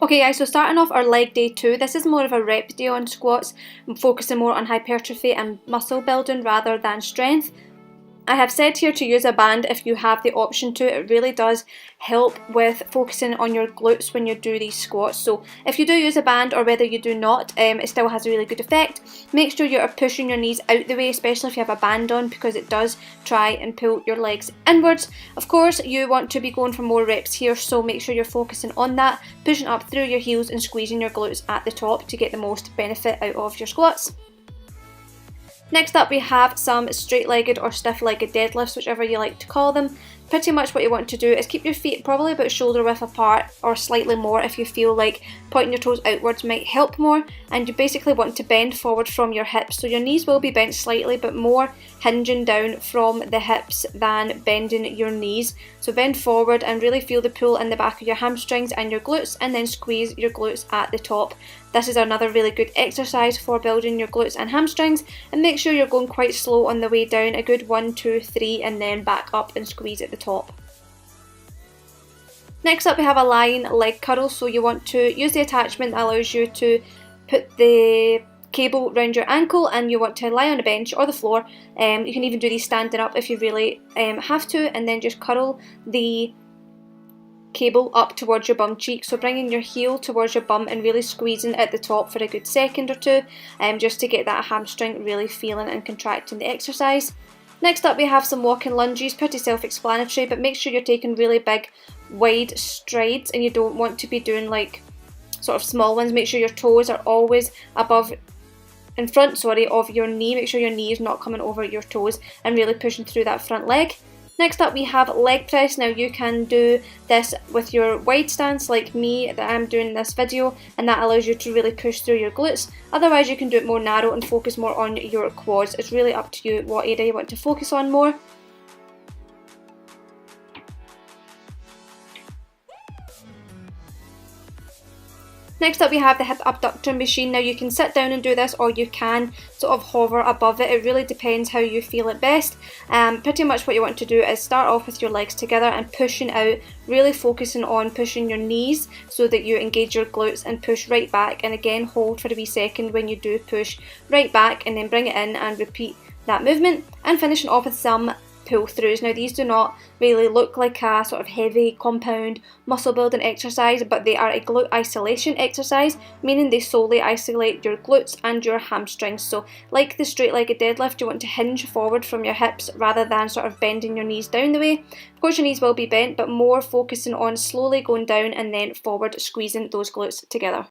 Okay guys, so starting off our leg day 2, this is more of a rep day on squats, focusing more on hypertrophy and muscle building rather than strength. I have said here to use a band if you have the option to. It really does help with focusing on your glutes when you do these squats. So if you do use a band or whether you do not, it still has a really good effect. Make sure you are pushing your knees out the way, especially if you have a band on, because it does try and pull your legs inwards. Of course, you want to be going for more reps here, so make sure you're focusing on that, pushing up through your heels and squeezing your glutes at the top to get the most benefit out of your squats. Next up we have some straight-legged or stiff-legged deadlifts, whichever you like to call them. Pretty much what you want to do is keep your feet probably about shoulder width apart or slightly more if you feel like pointing your toes outwards might help more, and you basically want to bend forward from your hips. So your knees will be bent slightly but more hinging down from the hips than bending your knees. So bend forward and really feel the pull in the back of your hamstrings and your glutes, and then squeeze your glutes at the top. This is another really good exercise for building your glutes and hamstrings, and make sure you're going quite slow on the way down, a good 1, 2, 3 and then back up and squeeze at the top. Next up we have a lying leg curl, so you want to use the attachment that allows you to put the cable around your ankle, and you want to lie on a bench or the floor. You can even do these standing up if you really have to, and then just curl the cable up towards your bum cheek, so bringing your heel towards your bum and really squeezing at the top for a good second or two, just to get that hamstring really feeling and contracting the exercise. Next up we have some walking lunges, pretty self-explanatory, but make sure you're taking really big wide strides and you don't want to be doing like sort of small ones. Make sure your toes are always in front of your knee. Make sure your knee is not coming over your toes and really pushing through that front leg. Next up we have leg press. Now you can do this with your wide stance like me that I'm doing in this video, and that allows you to really push through your glutes. Otherwise you can do it more narrow and focus more on your quads. It's really up to you what area you want to focus on more. Next up we have the hip abductor machine. Now you can sit down and do this, or you can sort of hover above it. It really depends how you feel it best. Pretty much what you want to do is start off with your legs together and pushing out, really focusing on pushing your knees so that you engage your glutes and push right back, and again hold for a wee second when you do push right back, and then bring it in and repeat that movement, and finishing off with some pull throughs. Now these do not really look like a sort of heavy compound muscle building exercise, but they are a glute isolation exercise, meaning they solely isolate your glutes and your hamstrings. So like the straight legged deadlift, you want to hinge forward from your hips rather than sort of bending your knees down the way. Of course your knees will be bent, but more focusing on slowly going down and then forward, squeezing those glutes together.